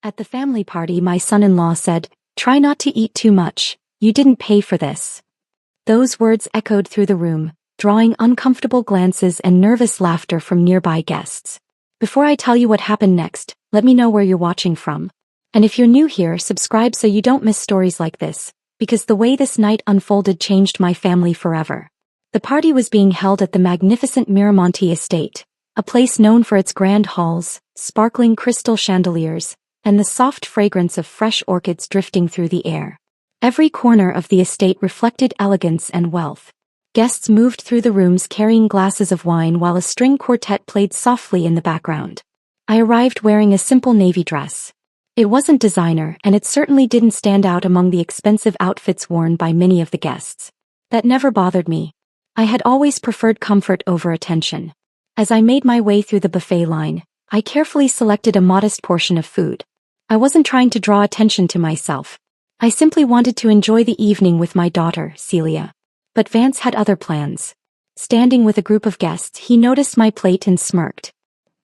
At the family party, my son-in-law said, "Try not to eat too much, you didn't pay for this." Those words echoed through the room, drawing uncomfortable glances and nervous laughter from nearby guests. Before I tell you what happened next, let me know where you're watching from. And if you're new here, subscribe so you don't miss stories like this, because the way this night unfolded changed my family forever. The party was being held at the magnificent Miramonte estate, a place known for its grand halls, sparkling crystal chandeliers, and the soft fragrance of fresh orchids drifting through the air. Every corner of the estate reflected elegance and wealth. Guests moved through the rooms carrying glasses of wine while a string quartet played softly in the background. I arrived wearing a simple navy dress. It wasn't designer, and it certainly didn't stand out among the expensive outfits worn by many of the guests. That never bothered me. I had always preferred comfort over attention. As I made my way through the buffet line, I carefully selected a modest portion of food. I wasn't trying to draw attention to myself. I simply wanted to enjoy the evening with my daughter, Celia. But Vance had other plans. Standing with a group of guests, he noticed my plate and smirked.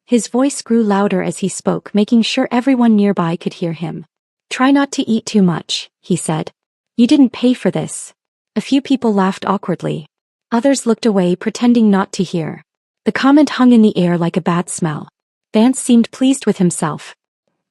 His voice grew louder as he spoke, making sure everyone nearby could hear him. "Try not to eat too much," he said. "You didn't pay for this." A few people laughed awkwardly. Others looked away, pretending not to hear. The comment hung in the air like a bad smell. Vance seemed pleased with himself.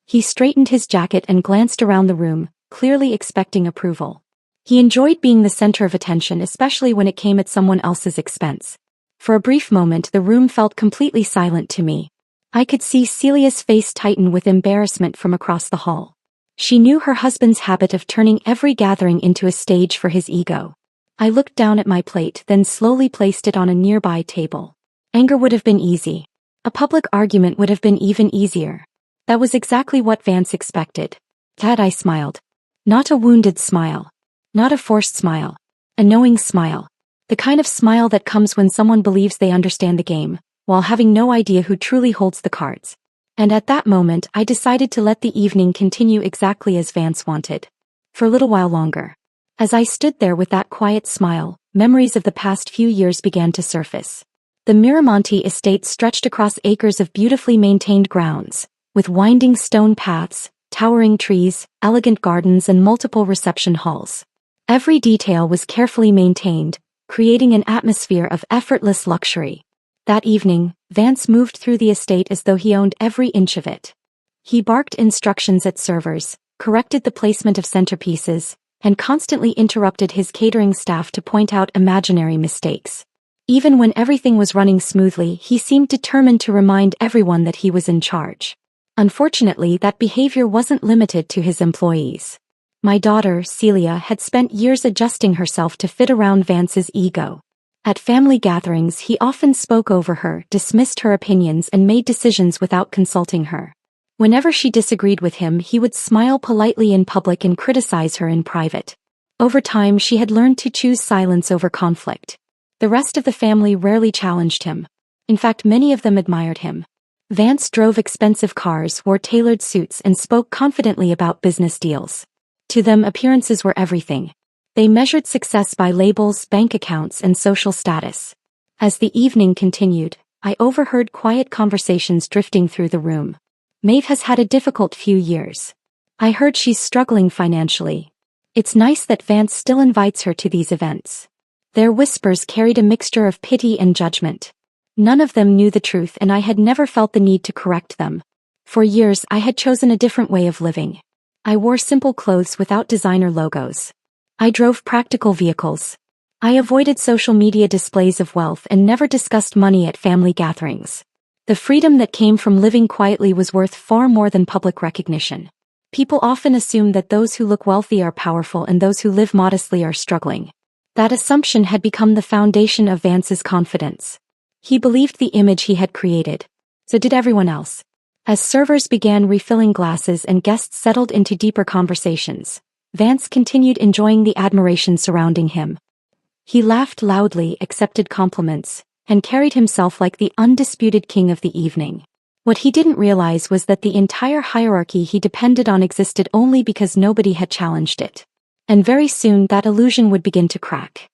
He straightened his jacket and glanced around the room, clearly expecting approval. He enjoyed being the center of attention, especially when it came at someone else's expense. For a brief moment, the room felt completely silent to me. I could see Celia's face tighten with embarrassment from across the hall. She knew her husband's habit of turning every gathering into a stage for his ego. I looked down at my plate, then slowly placed it on a nearby table. Anger would have been easy. A public argument would have been even easier. That was exactly what Vance expected. Tad, I smiled. Not a wounded smile. Not a forced smile. A knowing smile. The kind of smile that comes when someone believes they understand the game, while having no idea who truly holds the cards. And at that moment, I decided to let the evening continue exactly as Vance wanted. For a little while longer. As I stood there with that quiet smile, memories of the past few years began to surface. The Miramonte estate stretched across acres of beautifully maintained grounds, with winding stone paths, towering trees, elegant gardens, and multiple reception halls. Every detail was carefully maintained, creating an atmosphere of effortless luxury. That evening, Vance moved through the estate as though he owned every inch of it. He barked instructions at servers, corrected the placement of centerpieces, and constantly interrupted his catering staff to point out imaginary mistakes. Even when everything was running smoothly, he seemed determined to remind everyone that he was in charge. Unfortunately, that behavior wasn't limited to his employees. My daughter, Celia, had spent years adjusting herself to fit around Vance's ego. At family gatherings, he often spoke over her, dismissed her opinions, and made decisions without consulting her. Whenever she disagreed with him, he would smile politely in public and criticize her in private. Over time, she had learned to choose silence over conflict. The rest of the family rarely challenged him. In fact, many of them admired him. Vance drove expensive cars, wore tailored suits, and spoke confidently about business deals. To them, appearances were everything. They measured success by labels, bank accounts, and social status. As the evening continued, I overheard quiet conversations drifting through the room. Maeve has had a difficult few years. I heard she's struggling financially. It's nice that Vance still invites her to these events. Their whispers carried a mixture of pity and judgment. None of them knew the truth, and I had never felt the need to correct them. For years, I had chosen a different way of living. I wore simple clothes without designer logos. I drove practical vehicles. I avoided social media displays of wealth and never discussed money at family gatherings. The freedom that came from living quietly was worth far more than public recognition. People often assume that those who look wealthy are powerful and those who live modestly are struggling. That assumption had become the foundation of Vance's confidence. He believed the image he had created. So did everyone else. As servers began refilling glasses and guests settled into deeper conversations, Vance continued enjoying the admiration surrounding him. He laughed loudly, accepted compliments, and carried himself like the undisputed king of the evening. What he didn't realize was that the entire hierarchy he depended on existed only because nobody had challenged it. And very soon that illusion would begin to crack.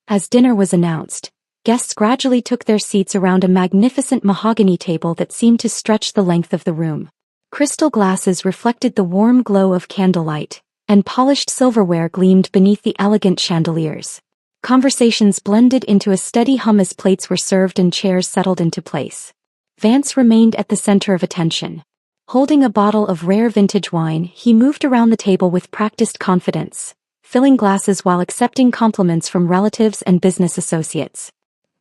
As dinner was announced, guests gradually took their seats around a magnificent mahogany table that seemed to stretch the length of the room. Crystal glasses reflected the warm glow of candlelight, and polished silverware gleamed beneath the elegant chandeliers. Conversations blended into a steady hum as plates were served and chairs settled into place. Vance remained at the center of attention. Holding a bottle of rare vintage wine, he moved around the table with practiced confidence, filling glasses while accepting compliments from relatives and business associates.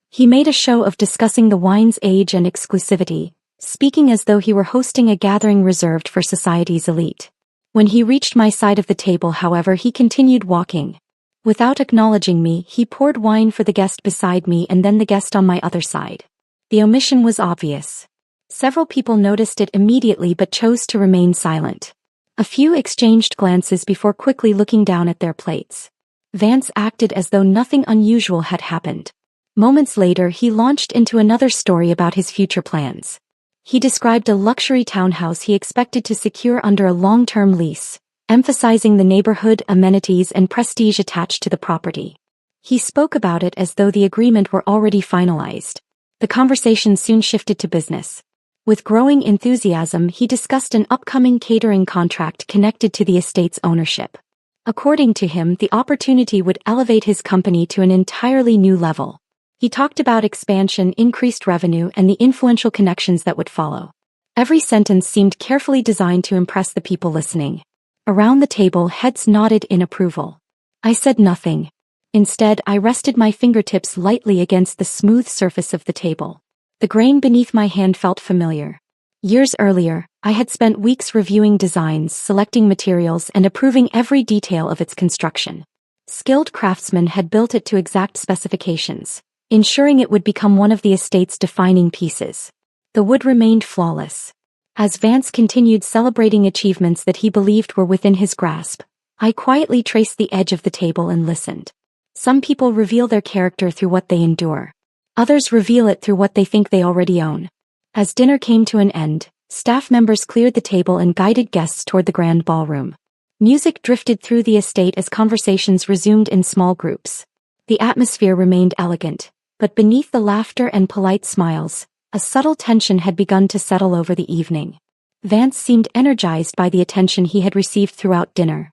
He made a show of discussing the wine's age and exclusivity, speaking as though he were hosting a gathering reserved for society's elite. When he reached my side of the table, however, he continued walking. Without acknowledging me, he poured wine for the guest beside me and then the guest on my other side. The omission was obvious. Several people noticed it immediately but chose to remain silent. A few exchanged glances before quickly looking down at their plates. Vance acted as though nothing unusual had happened. Moments later, he launched into another story about his future plans. He described a luxury townhouse he expected to secure under a long-term lease, emphasizing the neighborhood, amenities, and prestige attached to the property. He spoke about it as though the agreement were already finalized. The conversation soon shifted to business. With growing enthusiasm, he discussed an upcoming catering contract connected to the estate's ownership. According to him, the opportunity would elevate his company to an entirely new level. He talked about expansion, increased revenue, and the influential connections that would follow. Every sentence seemed carefully designed to impress the people listening. Around the table, heads nodded in approval. I said nothing. Instead, I rested my fingertips lightly against the smooth surface of the table. The grain beneath my hand felt familiar. Years earlier, I had spent weeks reviewing designs, selecting materials, and approving every detail of its construction. Skilled craftsmen had built it to exact specifications, ensuring it would become one of the estate's defining pieces. The wood remained flawless. As Vance continued celebrating achievements that he believed were within his grasp, I quietly traced the edge of the table and listened. Some people reveal their character through what they endure. Others reveal it through what they think they already own. As dinner came to an end, staff members cleared the table and guided guests toward the grand ballroom. Music drifted through the estate as conversations resumed in small groups. The atmosphere remained elegant, but beneath the laughter and polite smiles, a subtle tension had begun to settle over the evening. Vance seemed energized by the attention he had received throughout dinner.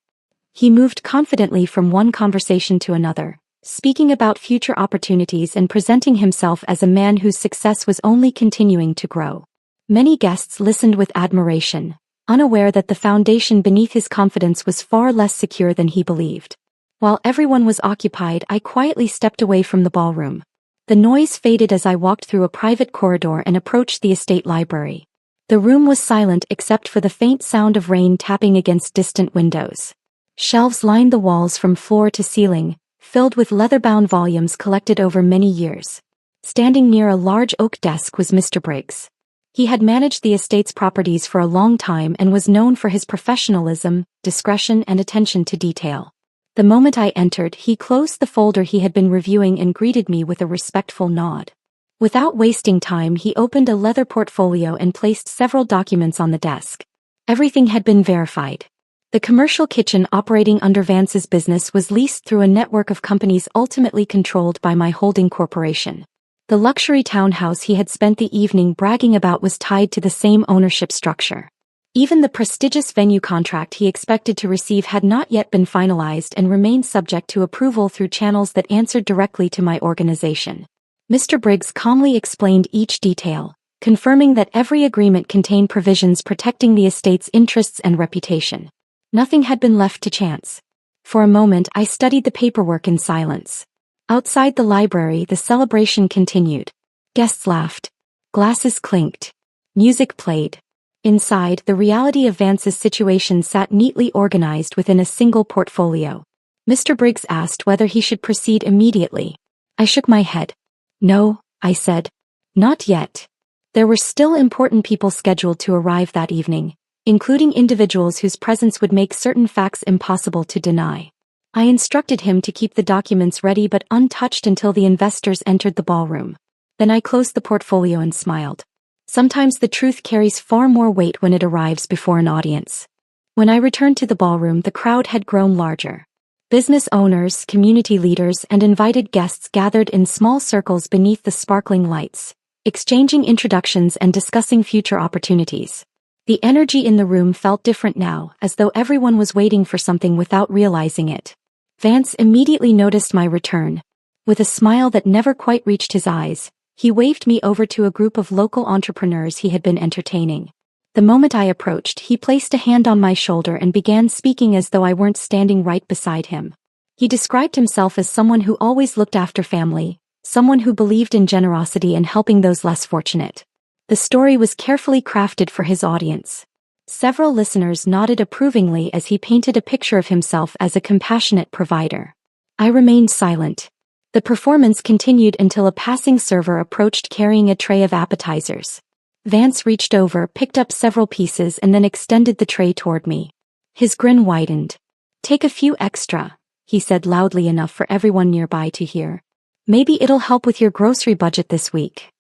He moved confidently from one conversation to another, speaking about future opportunities and presenting himself as a man whose success was only continuing to grow. Many guests listened with admiration, unaware that the foundation beneath his confidence was far less secure than he believed. While everyone was occupied, I quietly stepped away from the ballroom. The noise faded as I walked through a private corridor and approached the estate library. The room was silent except for the faint sound of rain tapping against distant windows. Shelves lined the walls from floor to ceiling, filled with leather-bound volumes collected over many years. Standing near a large oak desk was Mr. Briggs. He had managed the estate's properties for a long time and was known for his professionalism, discretion, and attention to detail. The moment I entered, he closed the folder he had been reviewing and greeted me with a respectful nod. Without wasting time, he opened a leather portfolio and placed several documents on the desk. Everything had been verified. The commercial kitchen operating under Vance's business was leased through a network of companies ultimately controlled by my holding corporation. The luxury townhouse he had spent the evening bragging about was tied to the same ownership structure. Even the prestigious venue contract he expected to receive had not yet been finalized and remained subject to approval through channels that answered directly to my organization. Mr. Briggs calmly explained each detail, confirming that every agreement contained provisions protecting the estate's interests and reputation. Nothing had been left to chance. For a moment, I studied the paperwork in silence. Outside the library, the celebration continued. Guests laughed. Glasses clinked. Music played. Inside, the reality of Vance's situation sat neatly organized within a single portfolio. Mr. Briggs asked whether he should proceed immediately. I shook my head. No, I said. Not yet. There were still important people scheduled to arrive that evening, including individuals whose presence would make certain facts impossible to deny. I instructed him to keep the documents ready but untouched until the investors entered the ballroom. Then I closed the portfolio and smiled. Sometimes the truth carries far more weight when it arrives before an audience. When I returned to the ballroom, the crowd had grown larger. Business owners, community leaders, and invited guests gathered in small circles beneath the sparkling lights, exchanging introductions and discussing future opportunities. The energy in the room felt different now, as though everyone was waiting for something without realizing it. Vance immediately noticed my return. With a smile that never quite reached his eyes, he waved me over to a group of local entrepreneurs he had been entertaining. The moment I approached, he placed a hand on my shoulder and began speaking as though I weren't standing right beside him. He described himself as someone who always looked after family, someone who believed in generosity and helping those less fortunate. The story was carefully crafted for his audience. Several listeners nodded approvingly as he painted a picture of himself as a compassionate provider. I remained silent. The performance continued until a passing server approached carrying a tray of appetizers. Vance reached over, picked up several pieces and then extended the tray toward me. His grin widened. "Take a few extra," he said loudly enough for everyone nearby to hear. "Maybe it'll help with your grocery budget this week."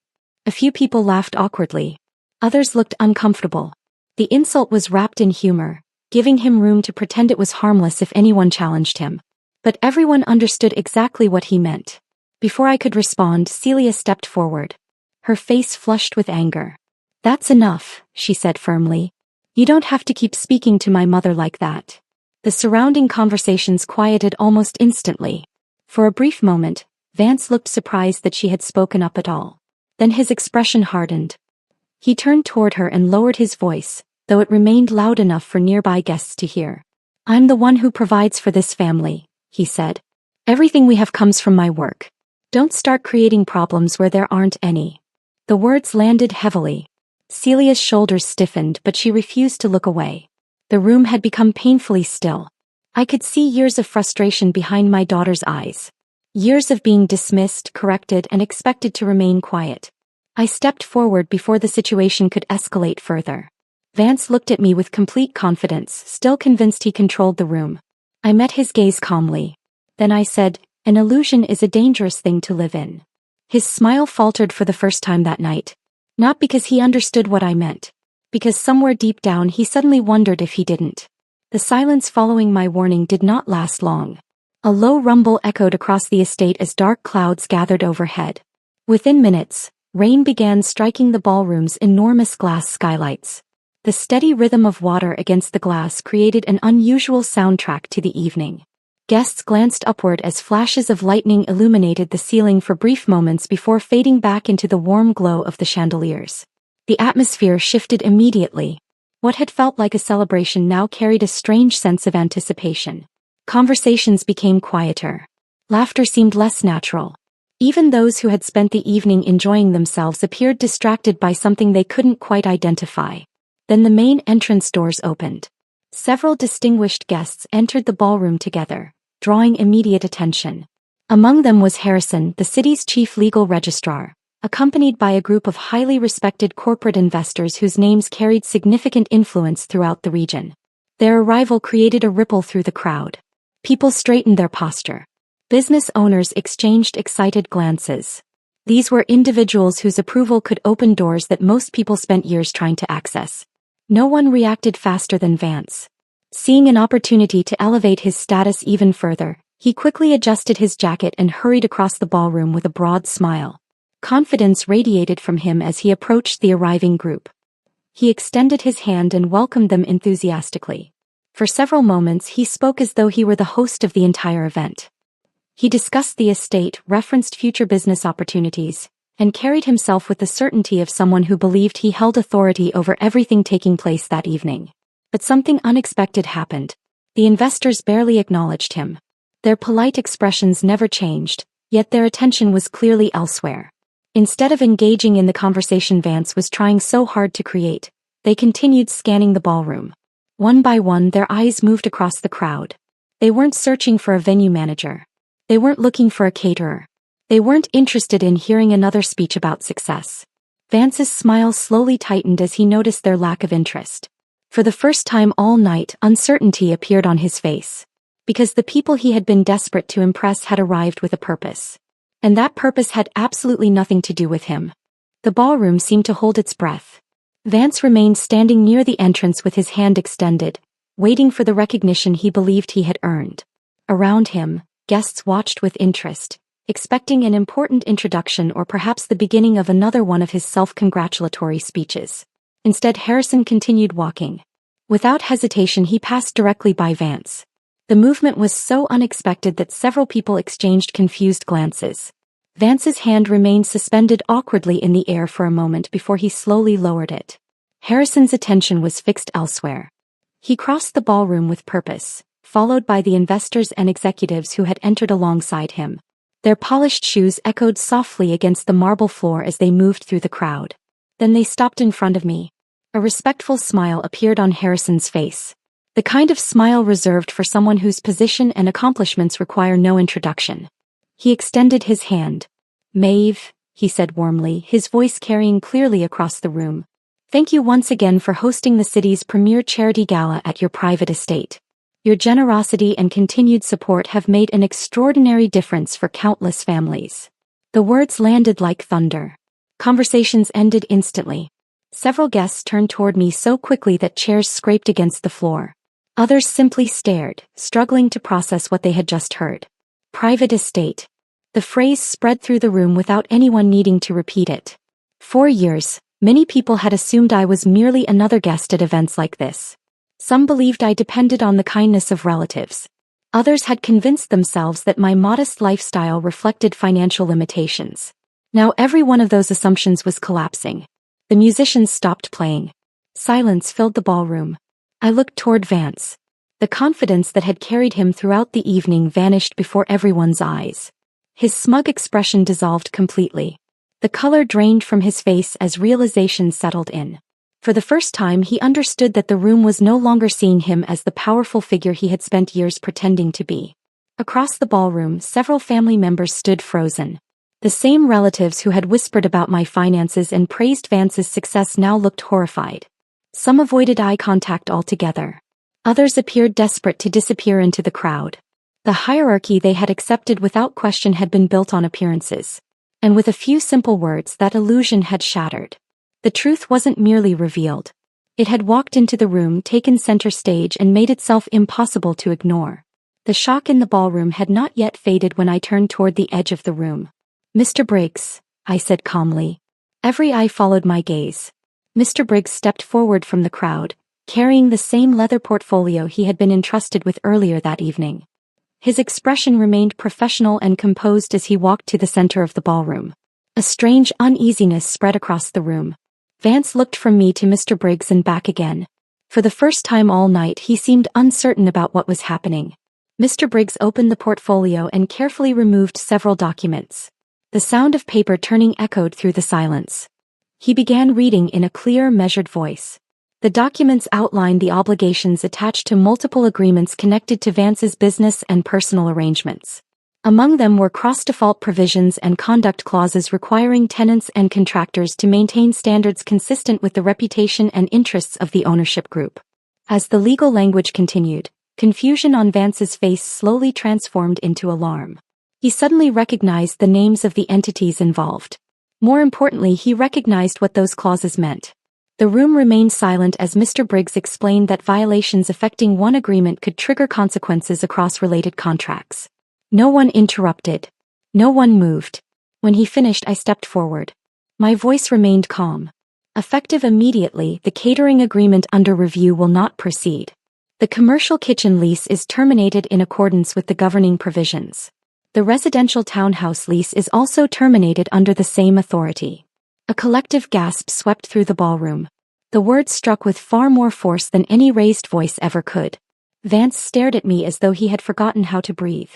A few people laughed awkwardly. Others looked uncomfortable. The insult was wrapped in humor, giving him room to pretend it was harmless if anyone challenged him. But everyone understood exactly what he meant. Before I could respond, Celia stepped forward. Her face flushed with anger. "That's enough," she said firmly. "You don't have to keep speaking to my mother like that." The surrounding conversations quieted almost instantly. For a brief moment, Vance looked surprised that she had spoken up at all. Then his expression hardened. He turned toward her and lowered his voice, though it remained loud enough for nearby guests to hear. "I'm the one who provides for this family," he said. "Everything we have comes from my work. Don't start creating problems where there aren't any." The words landed heavily. Celia's shoulders stiffened, but she refused to look away. The room had become painfully still. I could see years of frustration behind my daughter's eyes. Years of being dismissed, corrected, and expected to remain quiet. I stepped forward before the situation could escalate further. Vance looked at me with complete confidence, still convinced he controlled the room. I met his gaze calmly. Then I said, "An illusion is a dangerous thing to live in." His smile faltered for the first time that night. Not because he understood what I meant. Because somewhere deep down he suddenly wondered if he didn't. The silence following my warning did not last long. A low rumble echoed across the estate as dark clouds gathered overhead. Within minutes, rain began striking the ballroom's enormous glass skylights. The steady rhythm of water against the glass created an unusual soundtrack to the evening. Guests glanced upward as flashes of lightning illuminated the ceiling for brief moments before fading back into the warm glow of the chandeliers. The atmosphere shifted immediately. What had felt like a celebration now carried a strange sense of anticipation. Conversations became quieter. Laughter seemed less natural. Even those who had spent the evening enjoying themselves appeared distracted by something they couldn't quite identify. Then the main entrance doors opened. Several distinguished guests entered the ballroom together, drawing immediate attention. Among them was Harrison, the city's chief legal registrar, accompanied by a group of highly respected corporate investors whose names carried significant influence throughout the region. Their arrival created a ripple through the crowd. People straightened their posture. Business owners exchanged excited glances. These were individuals whose approval could open doors that most people spent years trying to access. No one reacted faster than Vance. Seeing an opportunity to elevate his status even further, he quickly adjusted his jacket and hurried across the ballroom with a broad smile. Confidence radiated from him as he approached the arriving group. He extended his hand and welcomed them enthusiastically. For several moments he spoke as though he were the host of the entire event. He discussed the estate, referenced future business opportunities, and carried himself with the certainty of someone who believed he held authority over everything taking place that evening. But something unexpected happened. The investors barely acknowledged him. Their polite expressions never changed, yet their attention was clearly elsewhere. Instead of engaging in the conversation Vance was trying so hard to create, they continued scanning the ballroom. One by one their eyes moved across the crowd. They weren't searching for a venue manager. They weren't looking for a caterer. They weren't interested in hearing another speech about success. Vance's smile slowly tightened as he noticed their lack of interest. For the first time all night, uncertainty appeared on his face. Because the people he had been desperate to impress had arrived with a purpose. And that purpose had absolutely nothing to do with him. The ballroom seemed to hold its breath. Vance remained standing near the entrance with his hand extended, waiting for the recognition he believed he had earned. Around him, guests watched with interest, expecting an important introduction or perhaps the beginning of another one of his self-congratulatory speeches. Instead, Harrison continued walking. Without hesitation, he passed directly by Vance. The movement was so unexpected that several people exchanged confused glances. Vance's hand remained suspended awkwardly in the air for a moment before he slowly lowered it. Harrison's attention was fixed elsewhere. He crossed the ballroom with purpose, followed by the investors and executives who had entered alongside him. Their polished shoes echoed softly against the marble floor as they moved through the crowd. Then they stopped in front of me. A respectful smile appeared on Harrison's face. The kind of smile reserved for someone whose position and accomplishments require no introduction. He extended his hand. "Maeve," he said warmly, his voice carrying clearly across the room. "Thank you once again for hosting the city's premier charity gala at your private estate. Your generosity and continued support have made an extraordinary difference for countless families." The words landed like thunder. Conversations ended instantly. Several guests turned toward me so quickly that chairs scraped against the floor. Others simply stared, struggling to process what they had just heard. Private estate. The phrase spread through the room without anyone needing to repeat it. For years, many people had assumed I was merely another guest at events like this. Some believed I depended on the kindness of relatives. Others had convinced themselves that my modest lifestyle reflected financial limitations. Now every one of those assumptions was collapsing. The musicians stopped playing. Silence filled the ballroom. I looked toward Vance. The confidence that had carried him throughout the evening vanished before everyone's eyes. His smug expression dissolved completely. The color drained from his face as realization settled in. For the first time, he understood that the room was no longer seeing him as the powerful figure he had spent years pretending to be. Across the ballroom, several family members stood frozen. The same relatives who had whispered about my finances and praised Vance's success now looked horrified. Some avoided eye contact altogether. Others appeared desperate to disappear into the crowd. The hierarchy they had accepted without question had been built on appearances. And with a few simple words, that illusion had shattered. The truth wasn't merely revealed. It had walked into the room, taken center stage, and made itself impossible to ignore. The shock in the ballroom had not yet faded when I turned toward the edge of the room. "Mr. Briggs," I said calmly. Every eye followed my gaze. Mr. Briggs stepped forward from the crowd, carrying the same leather portfolio he had been entrusted with earlier that evening. His expression remained professional and composed as he walked to the center of the ballroom. A strange uneasiness spread across the room. Vance looked from me to Mr. Briggs and back again. For the first time all night, he seemed uncertain about what was happening. Mr. Briggs opened the portfolio and carefully removed several documents. The sound of paper turning echoed through the silence. He began reading in a clear, measured voice. The documents outlined the obligations attached to multiple agreements connected to Vance's business and personal arrangements. Among them were cross-default provisions and conduct clauses requiring tenants and contractors to maintain standards consistent with the reputation and interests of the ownership group. As the legal language continued, confusion on Vance's face slowly transformed into alarm. He suddenly recognized the names of the entities involved. More importantly, he recognized what those clauses meant. The room remained silent as Mr. Briggs explained that violations affecting one agreement could trigger consequences across related contracts. No one interrupted. No one moved. When he finished, I stepped forward. My voice remained calm. "Effective immediately, the catering agreement under review will not proceed. The commercial kitchen lease is terminated in accordance with the governing provisions. The residential townhouse lease is also terminated under the same authority." A collective gasp swept through the ballroom. The words struck with far more force than any raised voice ever could. Vance stared at me as though he had forgotten how to breathe.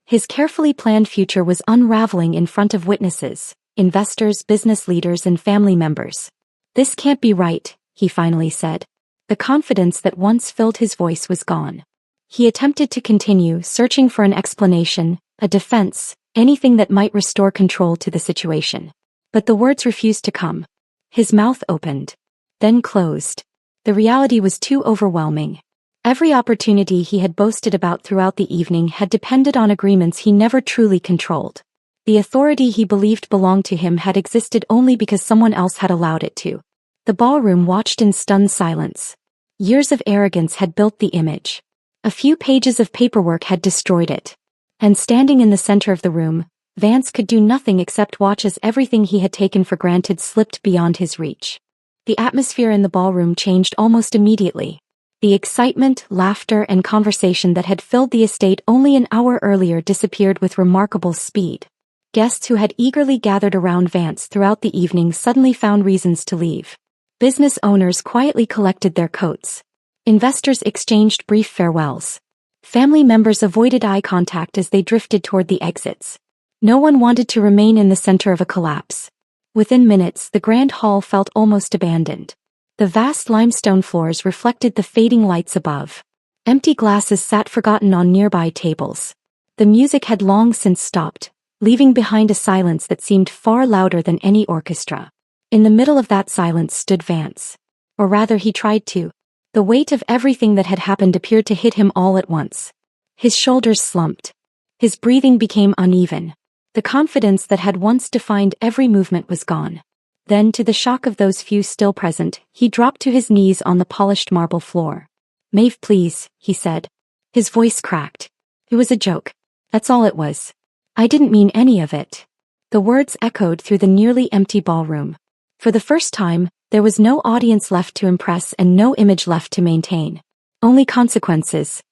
His carefully planned future was unraveling in front of witnesses, investors, business leaders, and family members. "This can't be right," he finally said. The confidence that once filled his voice was gone. He attempted to continue, searching for an explanation, a defense, anything that might restore control to the situation. But the words refused to come. His mouth opened, then closed. The reality was too overwhelming. Every opportunity he had boasted about throughout the evening had depended on agreements he never truly controlled. The authority he believed belonged to him had existed only because someone else had allowed it to. The ballroom watched in stunned silence. Years of arrogance had built the image. A few pages of paperwork had destroyed it. And standing in the center of the room, Vance could do nothing except watch as everything he had taken for granted slipped beyond his reach. The atmosphere in the ballroom changed almost immediately. The excitement, laughter, and conversation that had filled the estate only an hour earlier disappeared with remarkable speed. Guests who had eagerly gathered around Vance throughout the evening suddenly found reasons to leave. Business owners quietly collected their coats. Investors exchanged brief farewells. Family members avoided eye contact as they drifted toward the exits. No one wanted to remain in the center of a collapse. Within minutes, the grand hall felt almost abandoned. The vast limestone floors reflected the fading lights above. Empty glasses sat forgotten on nearby tables. The music had long since stopped, leaving behind a silence that seemed far louder than any orchestra. In the middle of that silence stood Vance. Or rather, he tried to. The weight of everything that had happened appeared to hit him all at once. His shoulders slumped. His breathing became uneven. The confidence that had once defined every movement was gone. Then, to the shock of those few still present, he dropped to his knees on the polished marble floor. "Maeve, please," he said. His voice cracked. "It was a joke. That's all it was. I didn't mean any of it." The words echoed through the nearly empty ballroom. For the first time, there was no audience left to impress and no image left to maintain. Only consequences.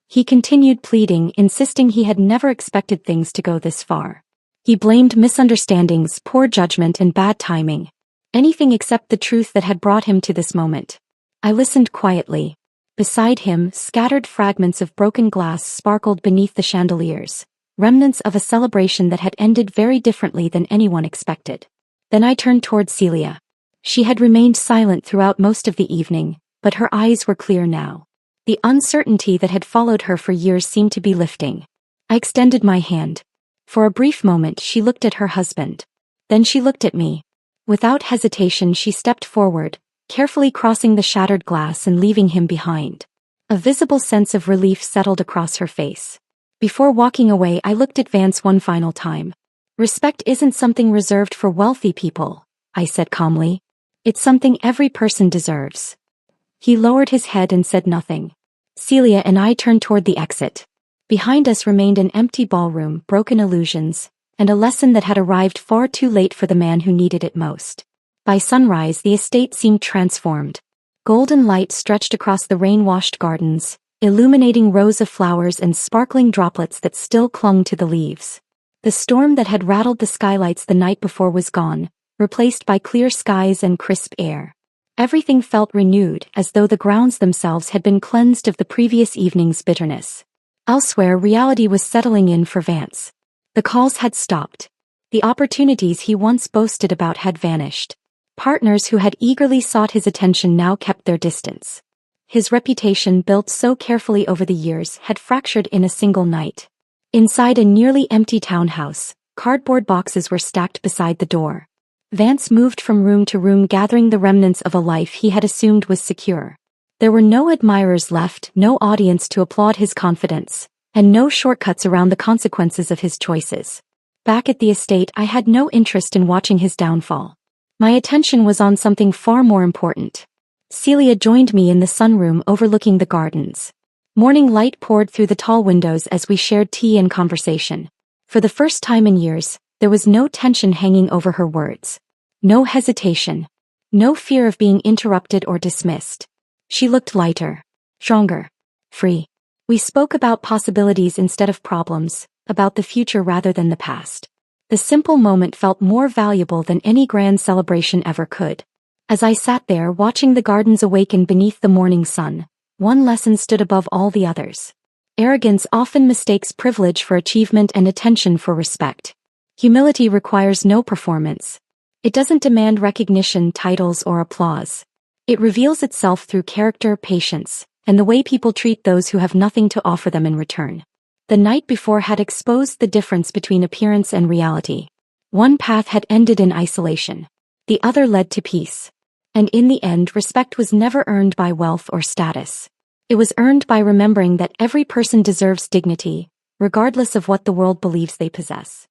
He continued pleading, insisting he had never expected things to go this far. He blamed misunderstandings, poor judgment, and bad timing. Anything except the truth that had brought him to this moment. I listened quietly. Beside him, scattered fragments of broken glass sparkled beneath the chandeliers, remnants of a celebration that had ended very differently than anyone expected. Then I turned toward Celia. She had remained silent throughout most of the evening, but her eyes were clear now. The uncertainty that had followed her for years seemed to be lifting. I extended my hand. For a brief moment she looked at her husband. Then she looked at me. Without hesitation she stepped forward, carefully crossing the shattered glass and leaving him behind. A visible sense of relief settled across her face. Before walking away I looked at Vance one final time. "Respect isn't something reserved for wealthy people," I said calmly. "It's something every person deserves." He lowered his head and said nothing. Celia and I turned toward the exit. Behind us remained an empty ballroom, broken illusions, and a lesson that had arrived far too late for the man who needed it most. By sunrise the estate seemed transformed. Golden light stretched across the rain-washed gardens, illuminating rows of flowers and sparkling droplets that still clung to the leaves. The storm that had rattled the skylights the night before was gone, replaced by clear skies and crisp air. Everything felt renewed, as though the grounds themselves had been cleansed of the previous evening's bitterness. Elsewhere, reality was settling in for Vance. The calls had stopped. The opportunities he once boasted about had vanished. Partners who had eagerly sought his attention now kept their distance. His reputation, built so carefully over the years, had fractured in a single night. Inside a nearly empty townhouse, cardboard boxes were stacked beside the door. Vance moved from room to room, gathering the remnants of a life he had assumed was secure. There were no admirers left, no audience to applaud his confidence, and no shortcuts around the consequences of his choices. Back at the estate, I had no interest in watching his downfall. My attention was on something far more important. Celia joined me in the sunroom overlooking the gardens. Morning light poured through the tall windows as we shared tea and conversation. For the first time in years, there was no tension hanging over her words. No hesitation. No fear of being interrupted or dismissed. She looked lighter, stronger, free. We spoke about possibilities instead of problems, about the future rather than the past. The simple moment felt more valuable than any grand celebration ever could. As I sat there watching the gardens awaken beneath the morning sun, one lesson stood above all the others. Arrogance often mistakes privilege for achievement and attention for respect. Humility requires no performance. It doesn't demand recognition, titles, or applause. It reveals itself through character, patience, and the way people treat those who have nothing to offer them in return. The night before had exposed the difference between appearance and reality. One path had ended in isolation. The other led to peace. And in the end, respect was never earned by wealth or status. It was earned by remembering that every person deserves dignity, regardless of what the world believes they possess.